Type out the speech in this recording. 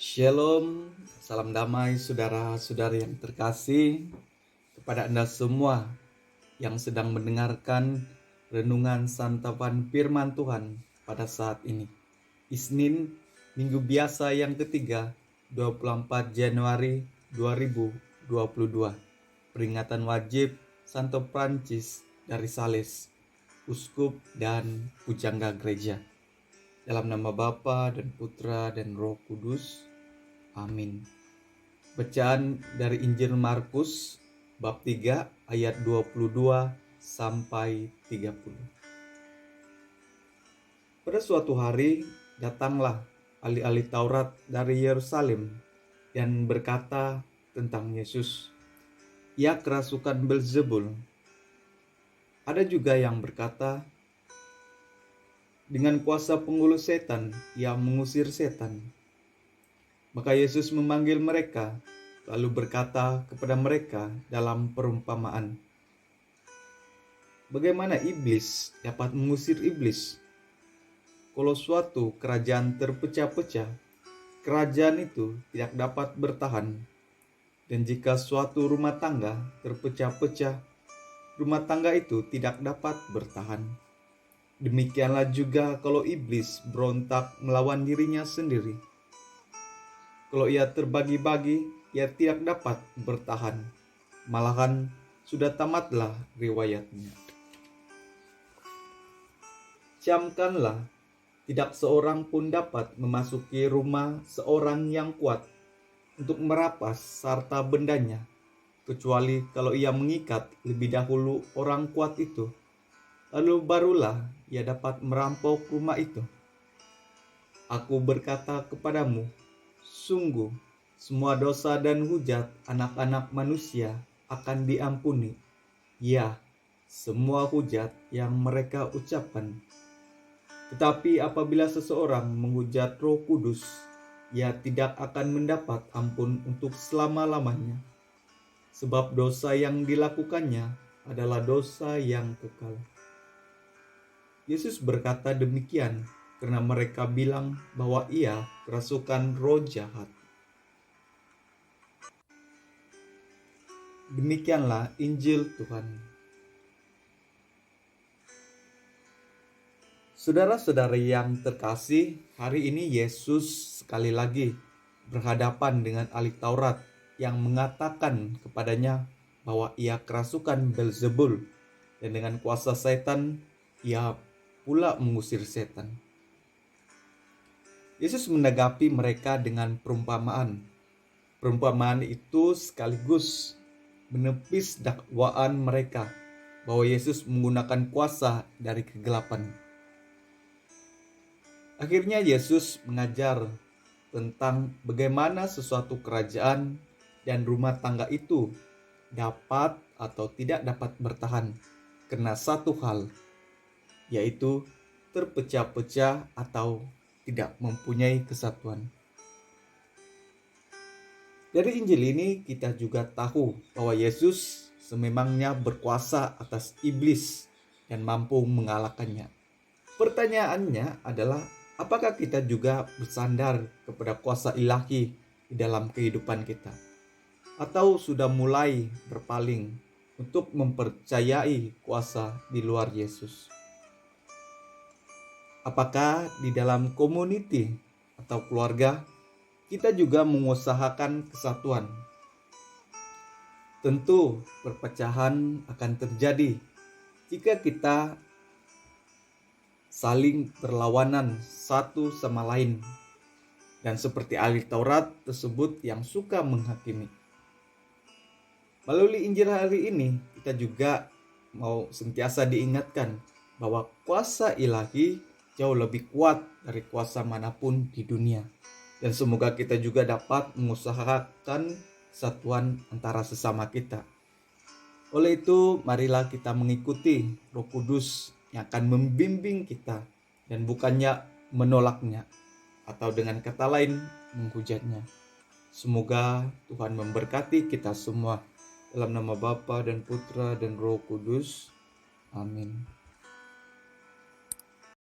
Shalom, salam damai saudara-saudari yang terkasih kepada Anda semua yang sedang mendengarkan renungan santapan firman Tuhan pada saat ini. Isnin, minggu biasa yang ketiga, 24 Januari 2022. Peringatan wajib Santo Prancis dari Sales, Uskup dan Pujangga Gereja. Dalam nama Bapa dan Putra dan Roh Kudus. Amin. Bacaan dari Injil Markus bab 3 ayat 22 sampai 30. Pada suatu hari datanglah ahli-ahli Taurat dari Yerusalem dan berkata tentang Yesus, "Ia kerasukan Beelzebul." Ada juga yang berkata, "Dengan kuasa penghulu setan ia mengusir setan." Maka Yesus memanggil mereka, lalu berkata kepada mereka dalam perumpamaan, "Bagaimana iblis dapat mengusir iblis? Kalau suatu kerajaan terpecah-pecah, kerajaan itu tidak dapat bertahan. Dan jika suatu rumah tangga terpecah-pecah, rumah tangga itu tidak dapat bertahan. Demikianlah juga kalau iblis berontak melawan dirinya sendiri. Kalau ia terbagi-bagi, ia tidak dapat bertahan. Malahan sudah tamatlah riwayatnya. Camkanlah, tidak seorang pun dapat memasuki rumah seorang yang kuat untuk merapas harta bendanya, kecuali kalau ia mengikat lebih dahulu orang kuat itu, lalu barulah ia dapat merampok rumah itu. Aku berkata kepadamu, sungguh, semua dosa dan hujat anak-anak manusia akan diampuni. Ya, semua hujat yang mereka ucapkan. Tetapi apabila seseorang menghujat Roh Kudus, ia tidak akan mendapat ampun untuk selama-lamanya. Sebab dosa yang dilakukannya adalah dosa yang kekal. Yesus berkata demikian karena mereka bilang bahwa ia kerasukan roh jahat. Demikianlah Injil Tuhan. Saudara-saudari yang terkasih, hari ini Yesus sekali lagi berhadapan dengan ahli Taurat yang mengatakan kepadanya bahwa ia kerasukan Beelzebul dan dengan kuasa setan ia pula mengusir setan. Yesus menanggapi mereka dengan perumpamaan. Perumpamaan itu sekaligus menepis dakwaan mereka bahwa Yesus menggunakan kuasa dari kegelapan. Akhirnya Yesus mengajar tentang bagaimana sesuatu kerajaan dan rumah tangga itu dapat atau tidak dapat bertahan karena satu hal, yaitu terpecah-pecah atau tidak mempunyai kesatuan. Dari Injil ini kita juga tahu bahwa Yesus sememangnya berkuasa atas iblis dan mampu mengalahkannya. Pertanyaannya adalah, apakah kita juga bersandar kepada kuasa ilahi di dalam kehidupan kita? Atau sudah mulai berpaling untuk mempercayai kuasa di luar Yesus? Apakah di dalam community atau keluarga kita juga mengusahakan kesatuan? Tentu perpecahan akan terjadi jika kita saling berlawanan satu sama lain, dan seperti ahli Taurat tersebut yang suka menghakimi. Melalui Injil hari ini kita juga mau sentiasa diingatkan bahwa kuasa ilahi jauh lebih kuat dari kuasa manapun di dunia. Dan semoga kita juga dapat mengusahakan kesatuan antara sesama kita. Oleh itu, marilah kita mengikuti Roh Kudus yang akan membimbing kita dan bukannya menolaknya atau dengan kata lain menghujatnya. Semoga Tuhan memberkati kita semua. Dalam nama Bapa dan Putra dan Roh Kudus. Amin.